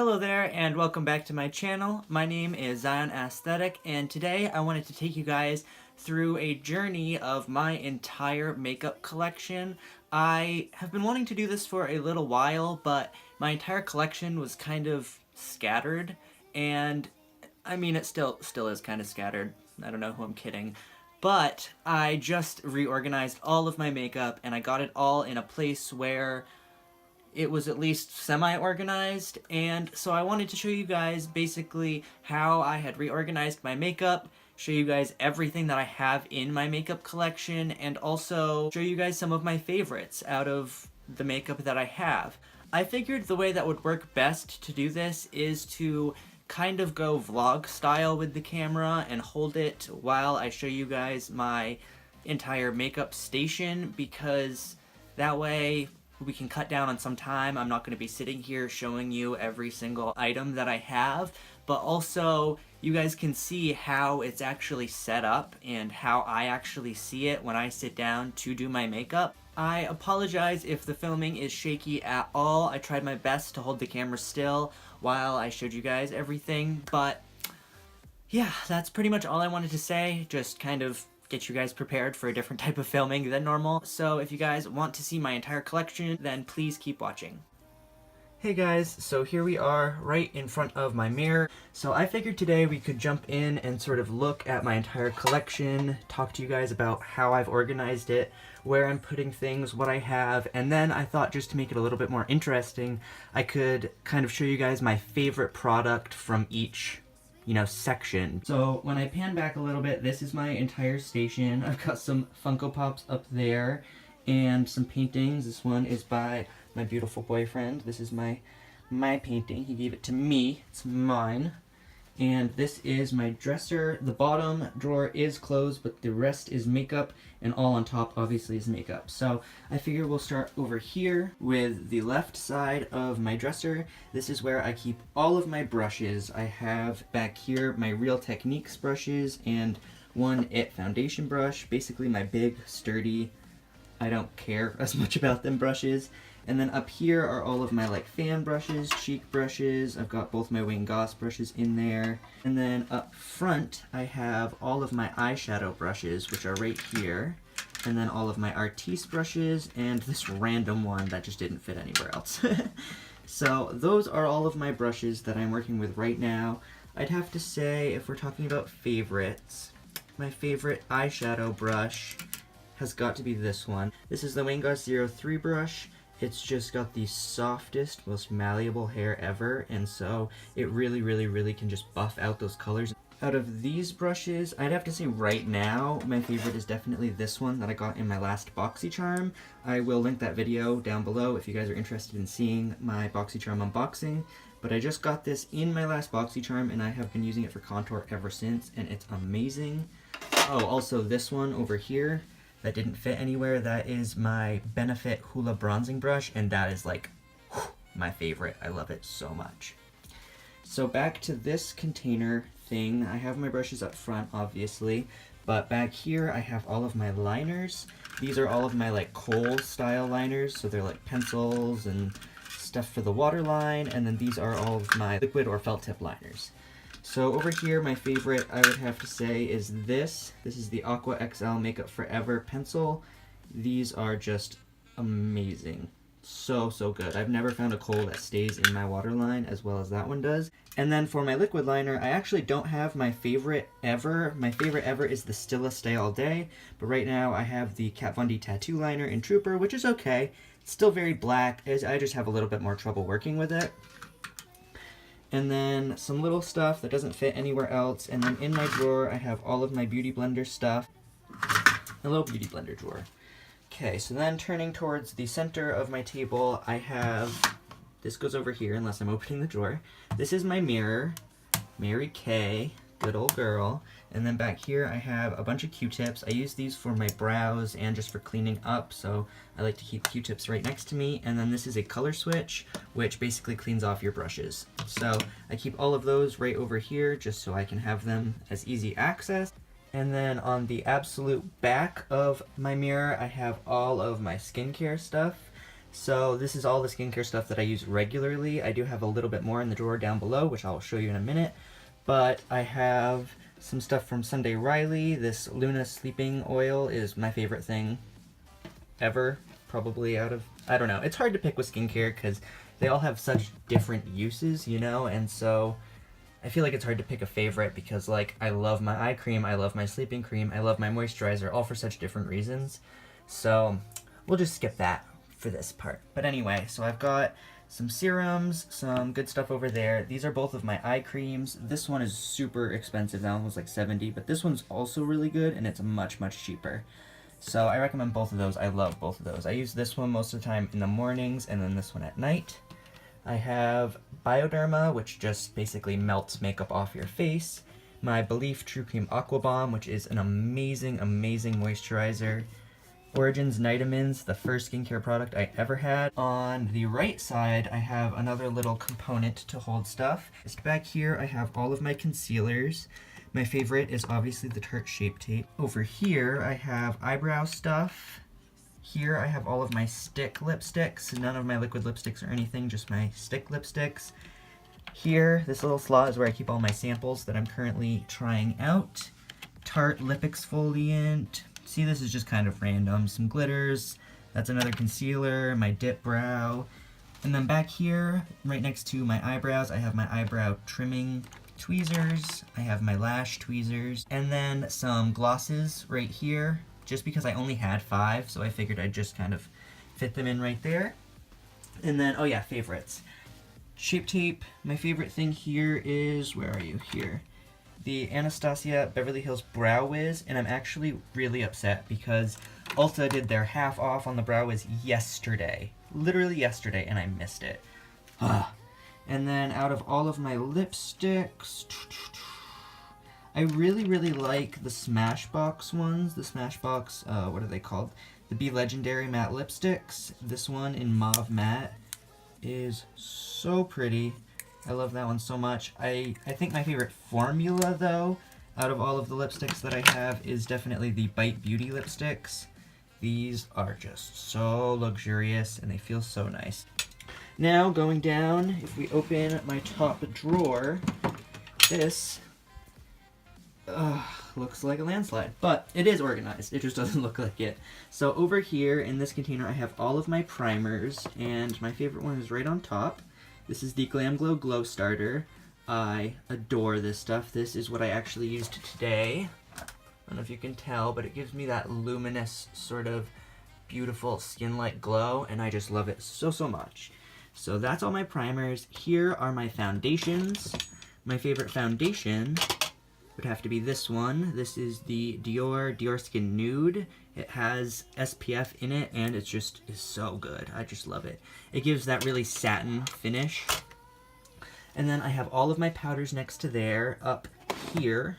Hello there and welcome back to my channel. My name is Zzionaesthetic and today I wanted to take you guys through a journey of my entire makeup collection. I have been wanting to do this for a little while, but my entire collection was kind of scattered, and I mean it still is kind of scattered. I don't know who I'm kidding. But I just reorganized all of my makeup and I got it all in a place where it was at least semi-organized, and so I wanted to show you guys basically how I had reorganized my makeup, show you guys everything that I have in my makeup collection, and also show you guys some of my favorites out of the makeup that I have. I figured the way that would work best to do this is to kind of go vlog style with the camera and hold it while I show you guys my entire makeup station, because that way we can cut down on some time. I'm not going to be sitting here showing you every single item that I have, but also you guys can see how it's actually set up and how I actually see it when I sit down to do my makeup. I apologize if the filming is shaky at all. I tried my best to hold the camera still while I showed you guys everything, but yeah, that's pretty much all I wanted to say. Just kind of get you guys prepared for a different type of filming than normal. So if you guys want to see my entire collection, then please keep watching. Hey guys, so here we are right in front of my mirror. So I figured today we could jump in and sort of look at my entire collection, talk to you guys about how I've organized it, where I'm putting things, what I have, and then I thought just to make it a little bit more interesting, I could kind of show you guys my favorite product from each section. So when I pan back a little bit, this is my entire station. I've got some Funko Pops up there and some paintings. This one is by my beautiful boyfriend. This is my painting. He gave it to me. It's mine. And this is my dresser. The bottom drawer is closed, but the rest is makeup, and all on top obviously is makeup. So I figure we'll start over here with the left side of my dresser. This is where I keep all of my brushes. I have back here my Real Techniques brushes and one IT foundation brush, basically my big, sturdy, I don't care as much about them brushes. And then up here are all of my fan brushes, cheek brushes. I've got both my Wayne Goss brushes in there. And then up front, I have all of my eyeshadow brushes, which are right here. And then all of my Artiste brushes, and this random one that just didn't fit anywhere else. So those are all of my brushes that I'm working with right now. I'd have to say, if we're talking about favorites, my favorite eyeshadow brush has got to be this one. This is the Wayne Goss 03 brush. It's just got the softest, most malleable hair ever, and so it really, really, really can just buff out those colors. Out of these brushes, I'd have to say right now, my favorite is definitely this one that I got in my last BoxyCharm. I will link that video down below if you guys are interested in seeing my BoxyCharm unboxing. But I just got this in my last BoxyCharm, and I have been using it for contour ever since, and it's amazing. Oh, also this one over here that didn't fit anywhere, that is my Benefit Hoola bronzing brush, and that is my favorite. I love it so much. So back to this container thing, I have my brushes up front obviously, but back here I have all of my liners. These are all of my Kohl style liners, so they're pencils and stuff for the waterline, and then these are all of my liquid or felt tip liners. So over here, my favorite, I would have to say, is this. This is the Aqua XL Makeup Forever pencil. These are just amazing. So, so good. I've never found a Kohl that stays in my waterline as well as that one does. And then for my liquid liner, I actually don't have my favorite ever. My favorite ever is the Stila Stay All Day, but right now I have the Kat Von D Tattoo Liner in Trooper, which is okay. It's still very black. I just have a little bit more trouble working with it. And then some little stuff that doesn't fit anywhere else. And then in my drawer, I have all of my Beauty Blender stuff. A little Beauty Blender drawer. Okay, so then turning towards the center of my table, I have, this goes over here unless I'm opening the drawer. This is my mirror, Mary Kay, good old girl. And then back here I have a bunch of Q-tips. I use these for my brows and just for cleaning up, so I like to keep Q-tips right next to me. And then this is a color switch, which basically cleans off your brushes. So I keep all of those right over here just so I can have them as easy access. And then on the absolute back of my mirror, I have all of my skincare stuff. So this is all the skincare stuff that I use regularly. I do have a little bit more in the drawer down below, which I'll show you in a minute. But I have some stuff from Sunday Riley. This Luna sleeping oil is my favorite thing ever, probably out of, I don't know. It's hard to pick with skincare because they all have such different uses, you know, and so I feel like it's hard to pick a favorite because, like, I love my eye cream, I love my sleeping cream, I love my moisturizer, all for such different reasons. So we'll just skip that for this part. But anyway, so I've got some serums, some good stuff over there. These are both of my eye creams. This one is super expensive. That one was like $70, but this one's also really good, and it's much, much cheaper. So I recommend both of those. I love both of those. I use this one most of the time in the mornings, and then this one at night. I have Bioderma, which just basically melts makeup off your face. My Belief True Cream Aqua Bomb, which is an amazing, amazing moisturizer. Origins Nitamins, the first skincare product I ever had. On the right side, I have another little component to hold stuff. Just back here, I have all of my concealers. My favorite is obviously the Tarte Shape Tape. Over here, I have eyebrow stuff. Here I have all of my stick lipsticks. None of my liquid lipsticks or anything, just my stick lipsticks. Here, this little slot is where I keep all my samples that I'm currently trying out. Tarte Lip Exfoliant. See, this is just kind of random. Some glitters. That's another concealer, my dip brow. And then back here, right next to my eyebrows, I have my eyebrow trimming tweezers. I have my lash tweezers. And then some glosses right here. Just because I only had 5, so I figured I'd just kind of fit them in right there. And then, oh yeah, favorites. Shape Tape. My favorite thing here is, where are you? Here. The Anastasia Beverly Hills Brow Wiz, and I'm actually really upset because Ulta did their half off on the Brow Wiz yesterday. Literally yesterday, and I missed it. And then out of all of my lipsticks, I really, really like the Smashbox ones. The Smashbox, what are they called? The Be Legendary Matte Lipsticks. This one in Mauve Matte is so pretty. I love that one so much. I think my favorite formula, though, out of all of the lipsticks that I have is definitely the Bite Beauty lipsticks. These are just so luxurious, and they feel so nice. Now, going down, if we open my top drawer, this looks like a landslide, but it is organized. It just doesn't look like it. So over here in this container, I have all of my primers, and my favorite one is right on top. This is the Glam Glow Glow Starter. I adore this stuff. This is what I actually used today. I don't know if you can tell, but it gives me that luminous sort of beautiful skin-like glow, and I just love it so, so much. So that's all my primers. Here are my foundations. My favorite foundation would have to be this one. This is the Dior Skin Nude. It has SPF in it, and it just is so good. I just love it. It gives that really satin finish. And then I have all of my powders next to there. Up here,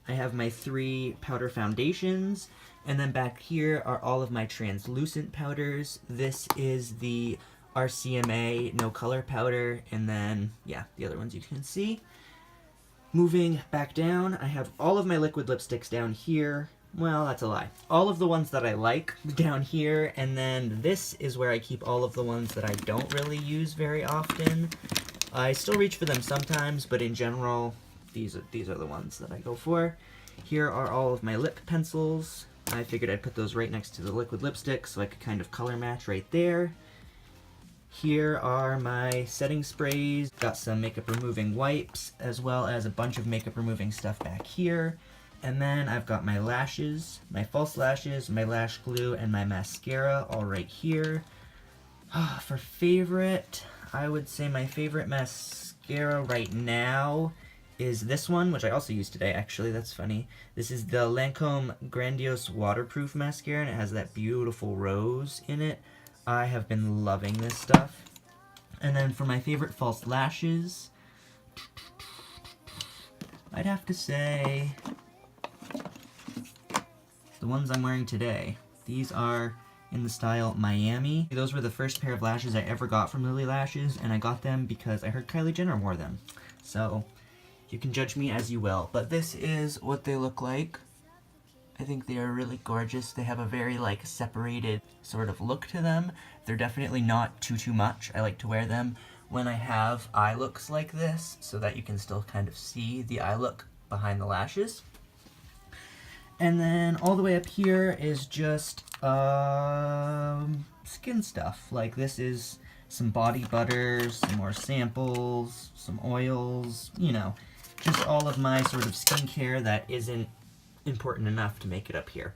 I have my 3 powder foundations. And then back here are all of my translucent powders. This is the RCMA No Color powder. And then, yeah, the other ones you can see. Moving back down, I have all of my liquid lipsticks down here. Well, that's a lie. All of the ones that I like down here, and then this is where I keep all of the ones that I don't really use very often. I still reach for them sometimes, but in general, these are the ones that I go for. Here are all of my lip pencils. I figured I'd put those right next to the liquid lipstick so I could kind of color match right there. Here are my setting sprays. Got some makeup removing wipes, as well as a bunch of makeup removing stuff back here. And then I've got my lashes, my false lashes, my lash glue, and my mascara all right here. For favorite, I would say my favorite mascara right now is this one, which I also used today, actually. That's funny. This is the Lancome Grandiose Waterproof Mascara, and it has that beautiful rose in it. I have been loving this stuff. And then for my favorite false lashes, I'd have to say the ones I'm wearing today. These are in the style Miami. Those were the first pair of lashes I ever got from Lily Lashes, and I got them because I heard Kylie Jenner wore them. So you can judge me as you will, but this is what they look like. I think they are really gorgeous. They have a very like separated sort of look to them. They're definitely not too much. I like to wear them when I have eye looks like this so that you can still kind of see the eye look behind the lashes. And then all the way up here is just skin stuff. Like this is some body butters, some more samples, some oils, you know, just all of my sort of skincare that isn't important enough to make it up here.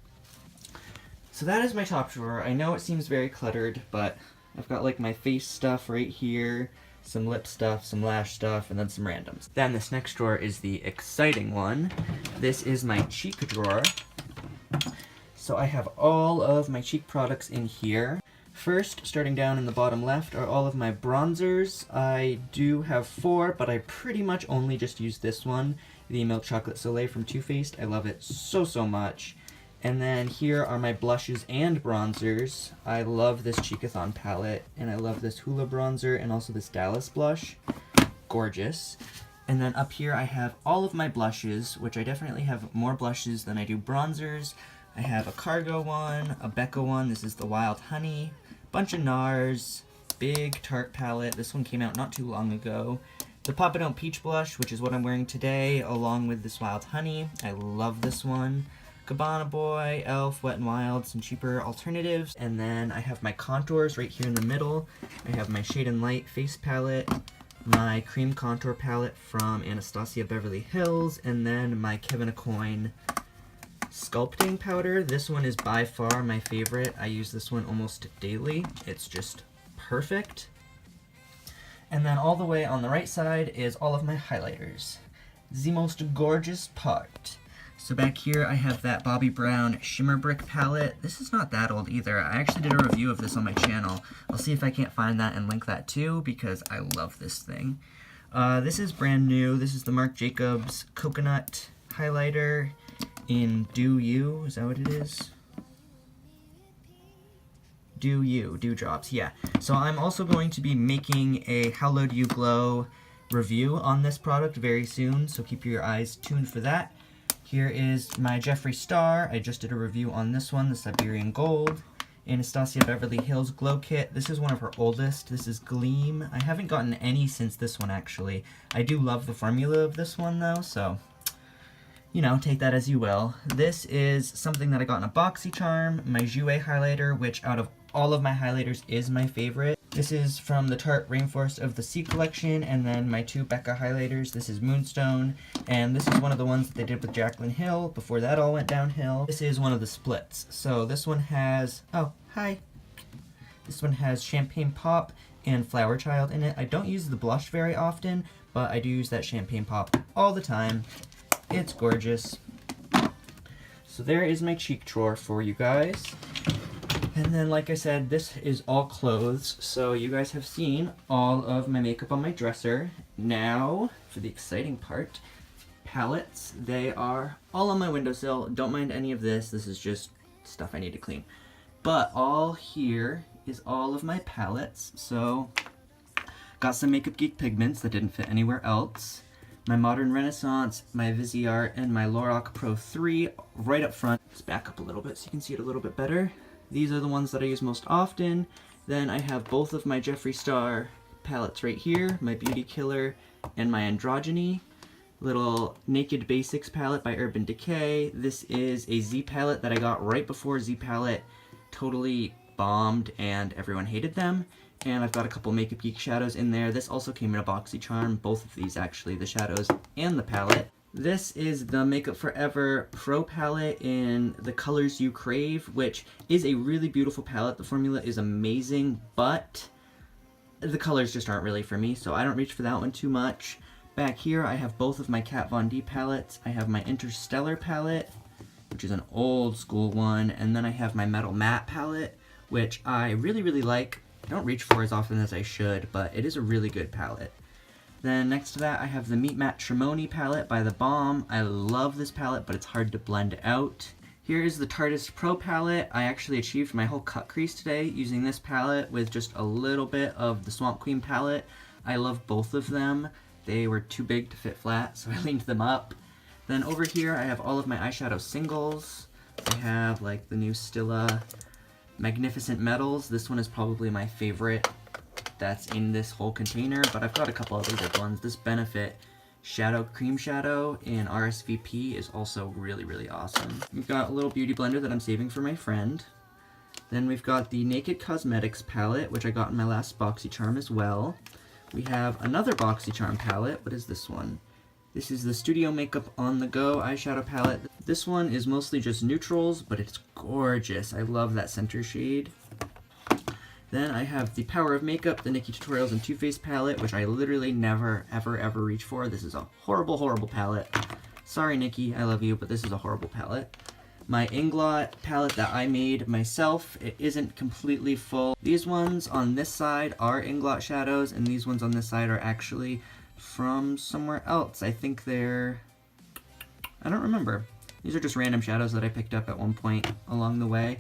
So that is my top drawer. I know it seems very cluttered, but I've got like my face stuff right here, some lip stuff, some lash stuff, and then some randoms. Then this next drawer is the exciting one. This is my cheek drawer. So I have all of my cheek products in here. First, starting down in the bottom left, are all of my bronzers. I do have 4, but I pretty much only just use this one, the Milk Chocolate Soleil from Too Faced. I love it so much. And then here are my blushes and bronzers. I love this Cheekathon palette, and I love this Hoola bronzer, and also this Dallas blush. Gorgeous. And then up here I have all of my blushes, which I definitely have more blushes than I do bronzers. I have a Cargo one, a Becca one, this is the Wild Honey, bunch of NARS, big Tarte palette, this one came out not too long ago. The Papa Don't Peach blush, which is what I'm wearing today, along with this Wild Honey. I love this one. Cabana Boy, Elf, Wet n Wild, some cheaper alternatives. And then I have my contours right here in the middle. I have my Shade and Light face palette, my cream contour palette from Anastasia Beverly Hills, and then my Kevin Aucoin sculpting powder. This one is by far my favorite. I use this one almost daily. It's just perfect. And then all the way on the right side is all of my highlighters. The most gorgeous part. So back here I have that Bobbi Brown Shimmer Brick palette. This is not that old either. I actually did a review of this on my channel. I'll see if I can't find that and link that too, because I love this thing. This is brand new. This is the Marc Jacobs Coconut Highlighter in Do You. Is that what it is? Do You, Dewdrops, yeah. So I'm also going to be making a How Low Do You Glow review on this product very soon, so keep your eyes tuned for that. Here is my Jeffree Star. I just did a review on this one, the Siberian Gold. Anastasia Beverly Hills Glow Kit. This is one of her oldest. This is Gleam. I haven't gotten any since this one, actually. I do love the formula of this one, though, so, you know, take that as you will. This is something that I got in a BoxyCharm, my Jouer highlighter, which out of all of my highlighters is my favorite. This is from the Tarte Rainforest of the Sea collection, and then my 2 Becca highlighters. This is Moonstone, and this is one of the ones that they did with Jaclyn Hill before that all went downhill. This is one of the splits. So this one has, oh, hi. This one has Champagne Pop and Flower Child in it. I don't use the blush very often, but I do use that Champagne Pop all the time. It's gorgeous. So there is my cheek drawer for you guys. And then, like I said, this is all clothes, so you guys have seen all of my makeup on my dresser. Now, for the exciting part, palettes. They are all on my windowsill. Don't mind any of this. This is just stuff I need to clean. But all here is all of my palettes. So, got some Makeup Geek pigments that didn't fit anywhere else. My Modern Renaissance, my Viseart, and my Lorac Pro 3 right up front. Let's back up a little bit so you can see it a little bit better. These are the ones that I use most often. Then I have both of my Jeffree Star palettes right here, my Beauty Killer and my Androgyny. Little Naked Basics palette by Urban Decay. This is a Z palette that I got right before Z palette totally bombed and everyone hated them. And I've got a couple Makeup Geek shadows in there. This also came in a BoxyCharm, both of these actually, the shadows and the palette. This is the Makeup Forever Pro palette in the Colors You Crave, which is a really beautiful palette. The formula is amazing, but the colors just aren't really for me, so I don't reach for that one too much. Back here, I have both of my Kat Von D palettes. I have my Interstellar palette, which is an old school one, and then I have my Metal Matte palette, which I really like. I don't reach for as often as I should, but it is a really good palette. Then next to that, I have the Meet Matte Trimony palette by The Balm. I love this palette, but it's hard to blend out. Here is the Tarteist Pro palette. I actually achieved my whole cut crease today using this palette with just a little bit of the Swamp Queen palette. I love both of them. They were too big to fit flat, so I leaned them up. Then over here, I have all of my eyeshadow singles. I have like the new Stila Magnificent Metals. This one is probably my favorite that's in this whole container, but I've got a couple other good ones. This Benefit Cream Shadow in RSVP is also really, really awesome. We've got a little beauty blender that I'm saving for my friend. Then we've got the Naked Cosmetics palette, which I got in my last BoxyCharm as well. We have another BoxyCharm palette. What is this one? This is the Studio Makeup On The Go eyeshadow palette. This one is mostly just neutrals, but it's gorgeous. I love that center shade. Then I have the Power of Makeup, the Nikkie Tutorials and Too Faced palette, which I literally never, ever, ever reach for. This is a horrible, horrible palette. Sorry, Nikkie, I love you, but this is a horrible palette. My Inglot palette that I made myself, it isn't completely full. These ones on this side are Inglot shadows, and these ones on this side are actually from somewhere else. I think they're... I don't remember. These are just random shadows that I picked up at one point along the way.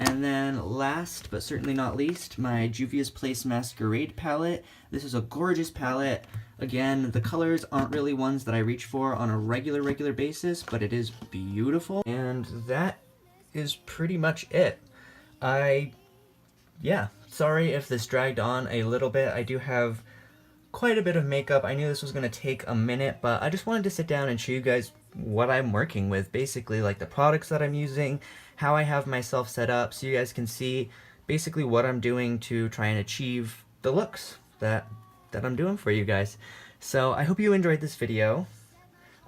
And then last, but certainly not least, my Juvia's Place Masquerade palette. This is a gorgeous palette. Again, the colors aren't really ones that I reach for on a regular basis, but it is beautiful. And that is pretty much it. Yeah, sorry if this dragged on a little bit. I do have quite a bit of makeup. I knew this was going to take a minute, but I just wanted to sit down and show you guys what I'm working with, basically, like the products that I'm using, how I have myself set up, so you guys can see basically what I'm doing to try and achieve the looks that I'm doing for you guys. So I hope you enjoyed this video.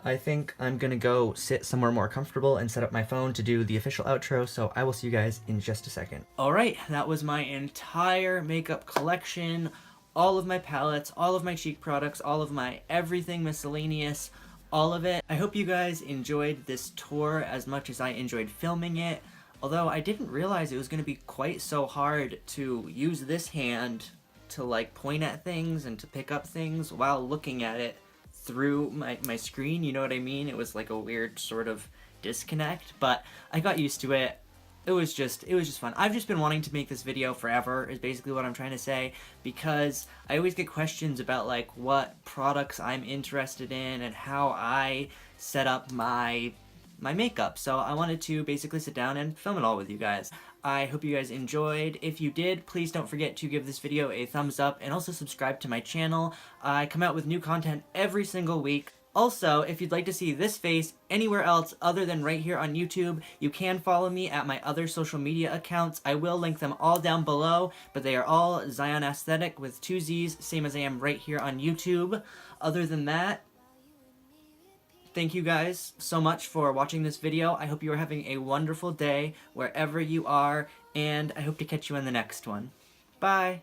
I think I'm gonna go sit somewhere more comfortable and set up my phone to do the official outro, so I will see you guys in just a second. Alright, that was my entire makeup collection, all of my palettes, all of my cheek products, all of my everything miscellaneous, all of it. I hope you guys enjoyed this tour as much as I enjoyed filming it, although I didn't realize it was going to be quite so hard to use this hand to like point at things and to pick up things while looking at it through my screen, you know what I mean? It was like a weird sort of disconnect, but I got used to it. It was just fun. I've just been wanting to make this video forever, is basically what I'm trying to say, because I always get questions about like what products I'm interested in and how I set up my makeup. So I wanted to basically sit down and film it all with you guys. I hope you guys enjoyed. If you did, please don't forget to give this video a thumbs up and also subscribe to my channel. I come out with new content every single week. Also, if you'd like to see this face anywhere else other than right here on YouTube, you can follow me at my other social media accounts. I will link them all down below, but they are all Zzionaesthetic with 2 Z's, same as I am right here on YouTube. Other than that, thank you guys so much for watching this video. I hope you are having a wonderful day wherever you are, and I hope to catch you in the next one. Bye!